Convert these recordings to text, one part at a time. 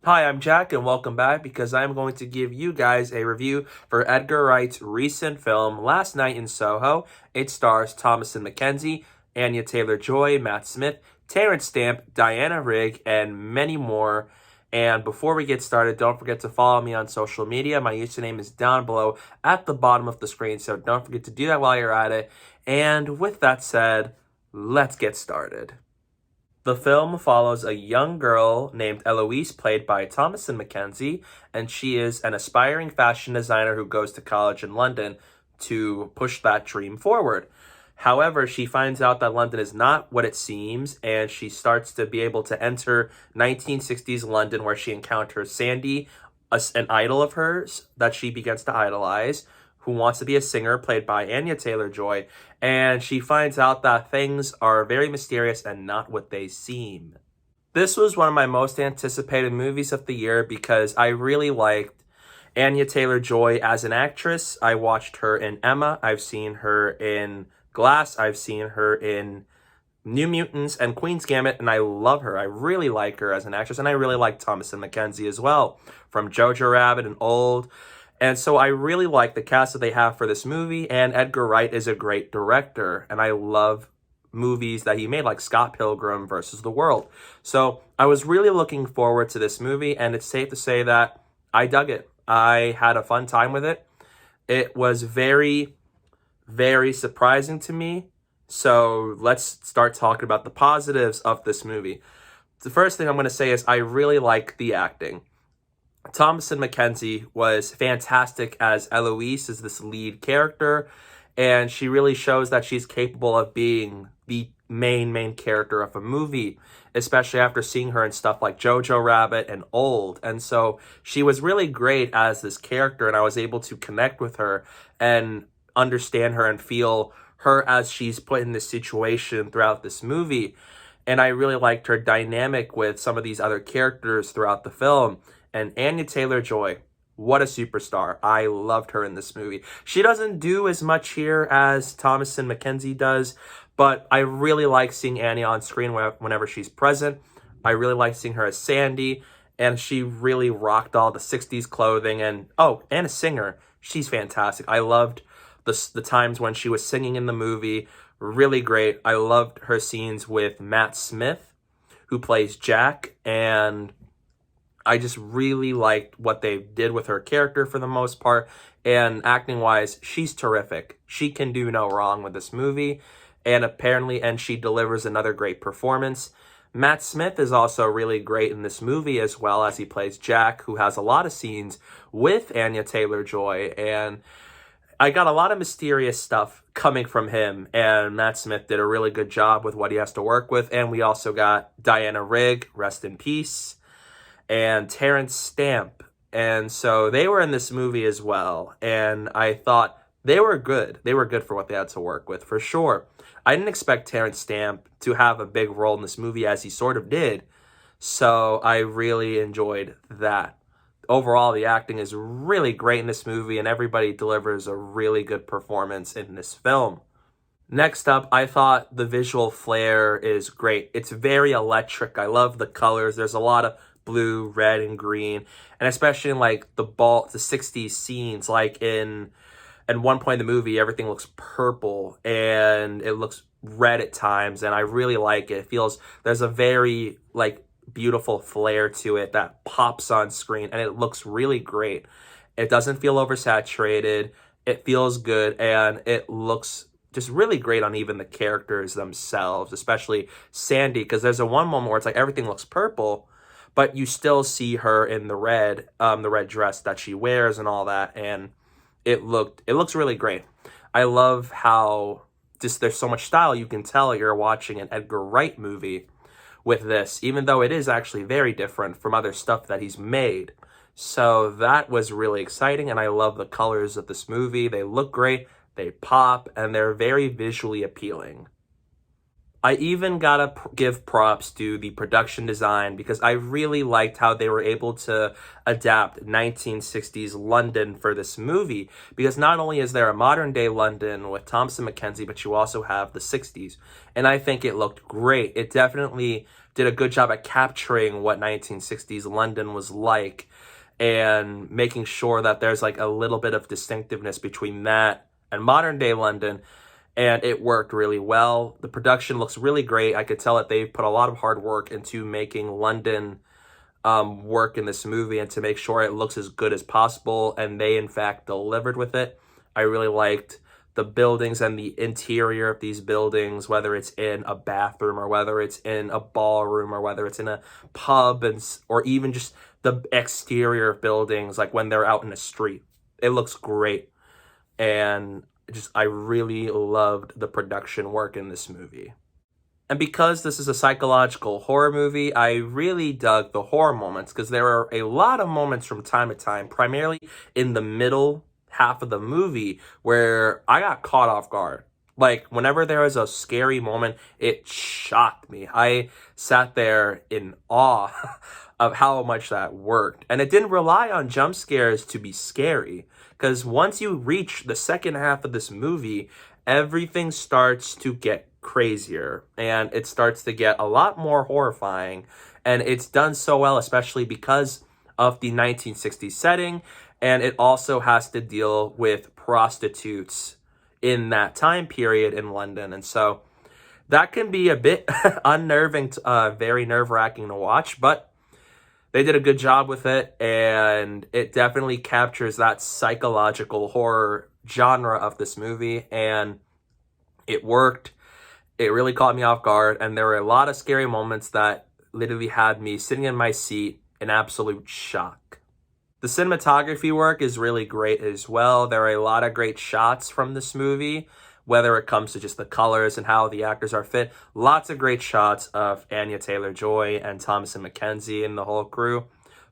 Hi, I'm Jack, and welcome back because I'm going to give you guys a review for Edgar Wright's recent film, Last Night in Soho. It stars Thomasin McKenzie, Anya Taylor-Joy, Matt Smith, Terrence Stamp, Diana Rigg, and many more. And before we get started, don't forget to follow me on social media. My username is down below at the bottom of the screen, so don't forget to do that while you're at it. And with that said, let's get started. The film follows a young girl named Eloise, played by Thomasin McKenzie, and she is an aspiring fashion designer who goes to college in London to push that dream forward. However, she finds out that London is not what it seems, and she starts to be able to enter 1960s London, where she encounters Sandy, an idol of hers that she begins to idolize, who wants to be a singer, played by Anya Taylor-Joy, and she finds out that things are very mysterious and not what they seem. This was one of my most anticipated movies of the year because I really liked Anya Taylor-Joy as an actress. I watched her in Emma, I've seen her in Glass, I've seen her in New Mutants and Queen's Gambit, and I love her. I really like her as an actress, and I really like Thomasin McKenzie as well, from Jojo Rabbit and Old. And so I really like the cast that they have for this movie, and Edgar Wright is a great director, and I love movies that he made, like Scott Pilgrim versus the World. So I was really looking forward to this movie, and it's safe to say that I dug it. I had a fun time with it. It was very, very surprising to me. So let's start talking about the positives of this movie. The first thing I'm going to say is I really like the acting. Thomasin McKenzie was fantastic as Eloise, as this lead character, and she really shows that she's capable of being the main character of a movie, especially after seeing her in stuff like Jojo Rabbit and Old. And so she was really great as this character, and I was able to connect with her and understand her and feel her as she's put in this situation throughout this movie. And I really liked her dynamic with some of these other characters throughout the film. And Anya Taylor-Joy, what a superstar. I loved her in this movie. She doesn't do as much here as Thomasin McKenzie does, but I really like seeing Anya on screen whenever she's present. I really like seeing her as Sandy, and she really rocked all the 60s clothing. And a singer. She's fantastic. I loved the times when she was singing in the movie. Really great. I loved her scenes with Matt Smith, who plays Jack, and I just really liked what they did with her character for the most part. And acting-wise, she's terrific. She can do no wrong with this movie. And she delivers another great performance. Matt Smith is also really great in this movie as well, as he plays Jack, who has a lot of scenes with Anya Taylor-Joy. And I got a lot of mysterious stuff coming from him, and Matt Smith did a really good job with what he has to work with. And we also got Diana Rigg, rest in peace, and Terrence Stamp. And so they were in this movie as well. And I thought they were good. They were good for what they had to work with, for sure. I didn't expect Terrence Stamp to have a big role in this movie, as he sort of did. So I really enjoyed that. Overall, the acting is really great in this movie, and everybody delivers a really good performance in this film. Next up, I thought the visual flair is great. It's very electric. I love the colors. There's a lot of blue, red, and green, and especially in like the 60s scenes, like in one point in the movie, everything looks purple and it looks red at times, and I really like it. It feels, there's a very like beautiful flair to it that pops on screen, and it looks really great. It doesn't feel oversaturated. It feels good, and it looks just really great on even the characters themselves, especially Sandy, because there's one moment where it's like everything looks purple, but you still see her in the red dress that she wears and all that, and it looks really great. I love how just there's so much style. You can tell you're watching an Edgar Wright movie with this, even though it is actually very different from other stuff that he's made. So that was really exciting, and I love the colors of this movie. They look great, they pop, and they're very visually appealing. I even gotta give props to the production design because I really liked how they were able to adapt 1960s London for this movie. Because not only is there a modern day London with Thomasin McKenzie, but you also have the 60s. And I think it looked great. It definitely did a good job at capturing what 1960s London was like and making sure that there's like a little bit of distinctiveness between that and modern day London, and it worked really well. The production looks really great. I could tell that they put a lot of hard work into making London work in this movie and to make sure it looks as good as possible, and they in fact delivered with it. I really liked the buildings and the interior of these buildings, whether it's in a bathroom or whether it's in a ballroom or whether it's in a pub, or even just the exterior of buildings, like when they're out in the street. It looks great. And I really loved the production work in this movie. And because this is a psychological horror movie, I really dug the horror moments because there are a lot of moments from time to time, primarily in the middle half of the movie, where I got caught off guard. Like, whenever there was a scary moment, it shocked me. I sat there in awe of how much that worked. And it didn't rely on jump scares to be scary. Because once you reach the second half of this movie, everything starts to get crazier. And it starts to get a lot more horrifying. And it's done so well, especially because of the 1960s setting. And it also has to deal with prostitutes in that time period in London. And so that can be a bit unnerving, very nerve-wracking to watch, but they did a good job with it, and it definitely captures that psychological horror genre of this movie, and it worked. It really caught me off guard, and there were a lot of scary moments that literally had me sitting in my seat in absolute shock. The cinematography work is really great as well. There are a lot of great shots from this movie, whether it comes to just the colors and how the actors are fit. Lots of great shots of Anya Taylor-Joy and Thomasin McKenzie and the whole crew.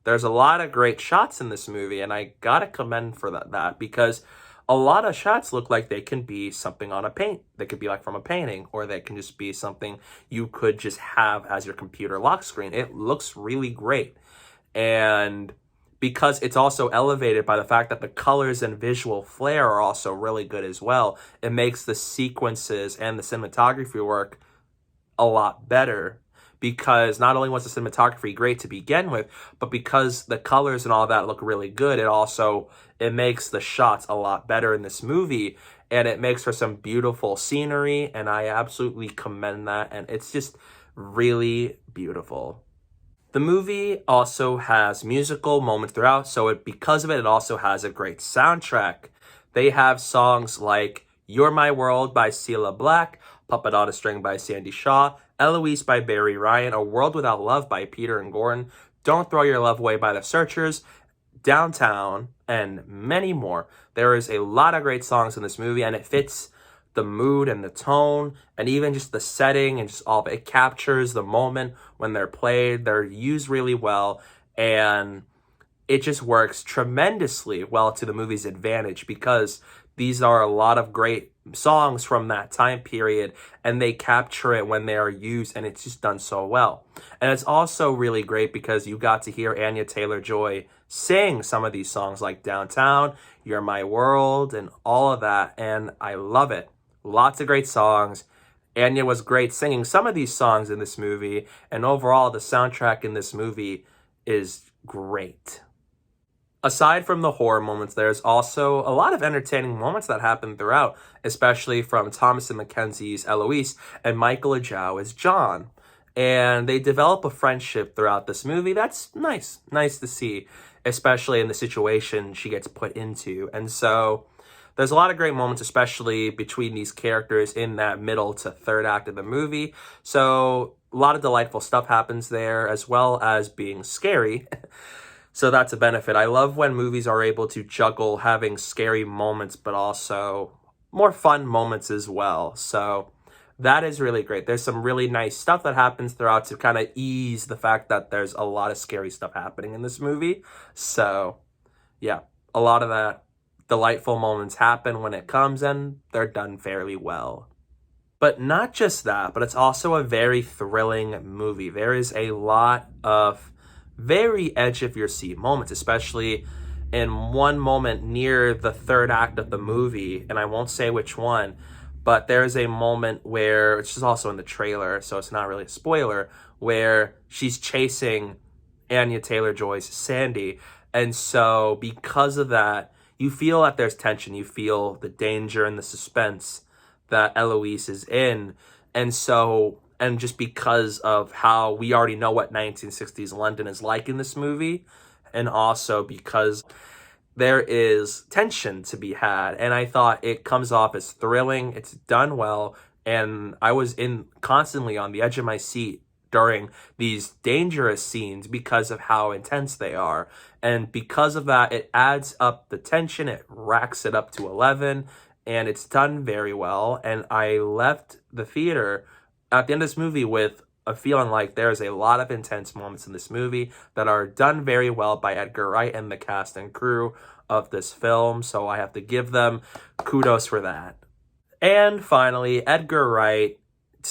There's a lot of great shots in this movie, and I gotta commend for that because a lot of shots look like they can be something on a paint. They could be like from a painting, or they can just be something you could just have as your computer lock screen. It looks really great. And because it's also elevated by the fact that the colors and visual flair are also really good as well, it makes the sequences and the cinematography work a lot better. Because not only was the cinematography great to begin with, but because the colors and all that look really good, it makes the shots a lot better in this movie, and it makes for some beautiful scenery, and I absolutely commend that, and it's just really beautiful. The movie also has musical moments throughout, so because of it, it also has a great soundtrack. They have songs like You're My World by Cilla Black, Puppet on a String by Sandy Shaw, Eloise by Barry Ryan, A World Without Love by Peter and Gordon, Don't Throw Your Love Away by The Searchers, Downtown, and many more. There is a lot of great songs in this movie, and it fits the mood and the tone and even just the setting and just all of it. It captures the moment when they're played. They're used really well, and it just works tremendously well to the movie's advantage because these are a lot of great songs from that time period, and they capture it when they are used, and it's just done so well. And it's also really great because you got to hear Anya Taylor-Joy sing some of these songs like Downtown, You're My World, and all of that, and I love it. Lots of great songs. Anya was great singing some of these songs in this movie, and overall, the soundtrack in this movie is great. Aside from the horror moments, there's also a lot of entertaining moments that happen throughout, especially from Thomasin McKenzie's Eloise and Michael Ajao as John. And they develop a friendship throughout this movie. That's nice to see, especially in the situation she gets put into. And so there's a lot of great moments, especially between these characters in that middle to third act of the movie. So a lot of delightful stuff happens there, as well as being scary. So that's a benefit. I love when movies are able to juggle having scary moments, but also more fun moments as well. So that is really great. There's some really nice stuff that happens throughout to kind of ease the fact that there's a lot of scary stuff happening in this movie. So yeah, a lot of that delightful moments happen when it comes, and they're done fairly well. But not just that, but it's also a very thrilling movie. There is a lot of very edge of your seat moments, especially in one moment near the third act of the movie, and I won't say which one, but there's a moment where, it's just also in the trailer, so it's not really a spoiler, where she's chasing Anya Taylor-Joy's Sandy. And so because of that, you feel that there's tension. You feel the danger and the suspense that Eloise is in. And so, and just because of how we already know what 1960s London is like in this movie, and also because there is tension to be had. And I thought it comes off as thrilling. It's done well. And I was constantly on the edge of my seat during these dangerous scenes because of how intense they are. And because of that, it adds up the tension. It racks it up to 11. And it's done very well. And I left the theater at the end of this movie with a feeling like there's a lot of intense moments in this movie that are done very well by Edgar Wright and the cast and crew of this film. So I have to give them kudos for that. And finally, Edgar Wright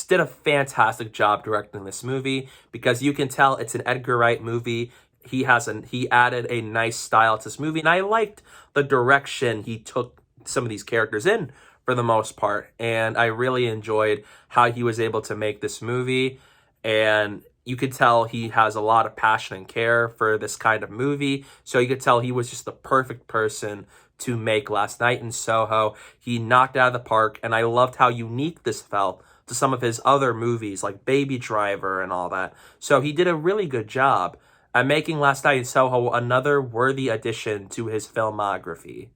did a fantastic job directing this movie because you can tell it's an Edgar Wright movie. He added a nice style to this movie, and I liked the direction he took some of these characters in for the most part. And I really enjoyed how he was able to make this movie. And you could tell he has a lot of passion and care for this kind of movie. So you could tell he was just the perfect person to make Last Night in Soho. He knocked it out of the park, and I loved how unique this felt to some of his other movies like Baby Driver and all that. So he did a really good job at making Last Night in Soho another worthy addition to his filmography.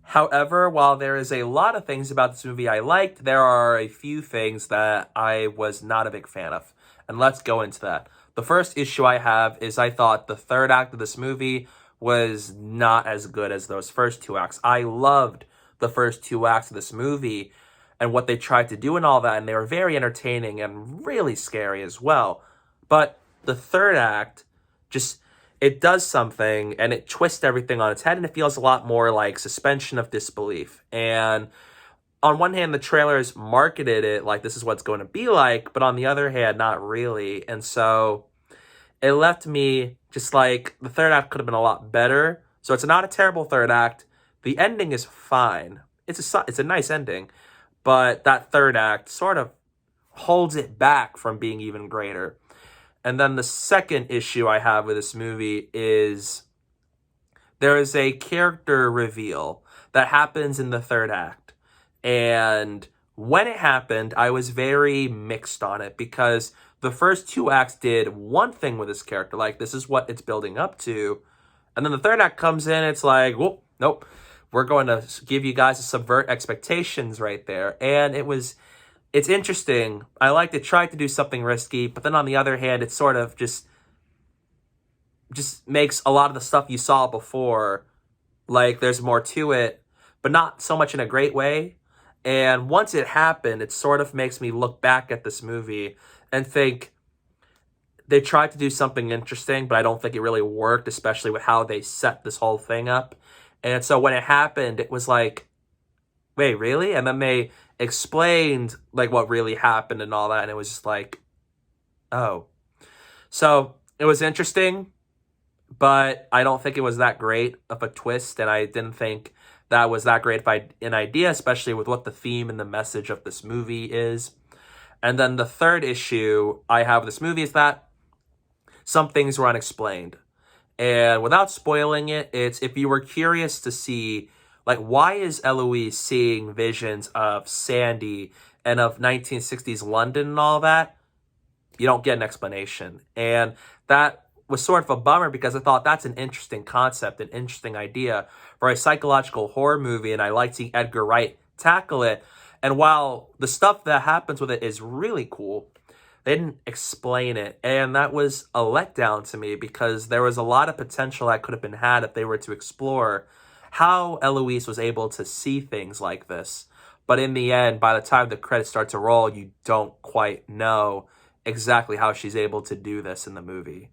However, while there is a lot of things about this movie I liked, there are a few things that I was not a big fan of. And let's go into that. The first issue I have is I thought the third act of this movie was not as good as those first two acts. I loved the first two acts of this movie and what they tried to do and all that, and they were very entertaining and really scary as well. But the third act just, it does something and it twists everything on its head, and it feels a lot more like suspension of disbelief. And on one hand, the trailers marketed it like this is what it's going to be like, but on the other hand, not really. And so it left me just like the third act could have been a lot better. So it's not a terrible third act. The ending is fine. It's a nice ending, but that third act sort of holds it back from being even greater. And then the second issue I have with this movie is there is a character reveal that happens in the third act. And when it happened, I was very mixed on it because the first two acts did one thing with this character, like this is what it's building up to. And then the third act comes in, it's like, whoop, nope, we're going to give you guys a subvert expectations right there. And it's interesting. I like to try to do something risky, but then on the other hand, it sort of just makes a lot of the stuff you saw before, like there's more to it, but not so much in a great way. And once it happened, it sort of makes me look back at this movie and think they tried to do something interesting, but I don't think it really worked, especially with how they set this whole thing up. And so when it happened, it was like, wait, really? And then they explained like what really happened and all that, and it was just like, oh. So it was interesting, but I don't think it was that great of a twist, and I didn't think that was that great of an idea, especially with what the theme and the message of this movie is. And then the third issue I have with this movie is that some things were unexplained. And without spoiling it, it's if you were curious to see, like, why is Eloise seeing visions of Sandy and of 1960s London and all that, you don't get an explanation. And that was sort of a bummer because I thought that's an interesting concept, an interesting idea for a psychological horror movie, and I like seeing Edgar Wright tackle it. And while the stuff that happens with it is really cool, they didn't explain it, and that was a letdown to me because there was a lot of potential that could have been had if they were to explore how Eloise was able to see things like this. But in the end, by the time the credits start to roll, you don't quite know exactly how she's able to do this in the movie.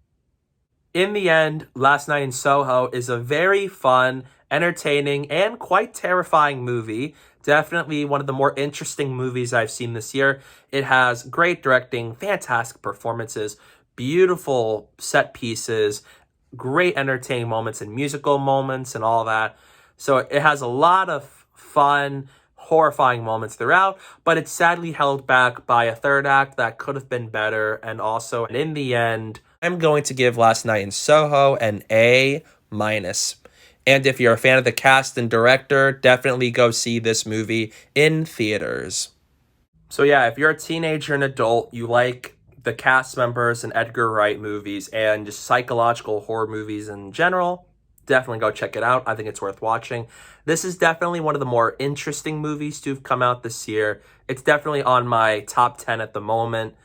In the end, Last Night in Soho is a very fun entertaining and quite terrifying movie. Definitely one of the more interesting movies I've seen this year. It has great directing, fantastic performances, beautiful set pieces, great entertaining moments and musical moments and all that. So it has a lot of fun, horrifying moments throughout, but it's sadly held back by a third act that could have been better. And also, in the end, I'm going to give Last Night in Soho an A-. And if you're a fan of the cast and director, definitely go see this movie in theaters. So yeah, if you're a teenager and adult, you like the cast members in Edgar Wright movies and just psychological horror movies in general, definitely go check it out. I think it's worth watching. This is definitely one of the more interesting movies to have come out this year. It's definitely on my top 10 at the moment.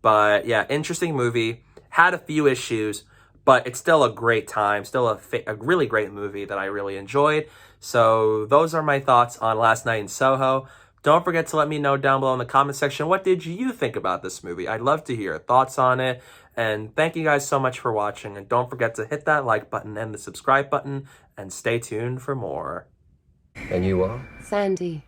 But yeah, interesting movie. Had a few issues, but it's still a great time. Still a really great movie that I really enjoyed. So those are my thoughts on Last Night in Soho. Don't forget to let me know down below in the comment section, what did you think about this movie? I'd love to hear your thoughts on it. And thank you guys so much for watching. And don't forget to hit that like button and the subscribe button. And stay tuned for more. And you are? Sandy.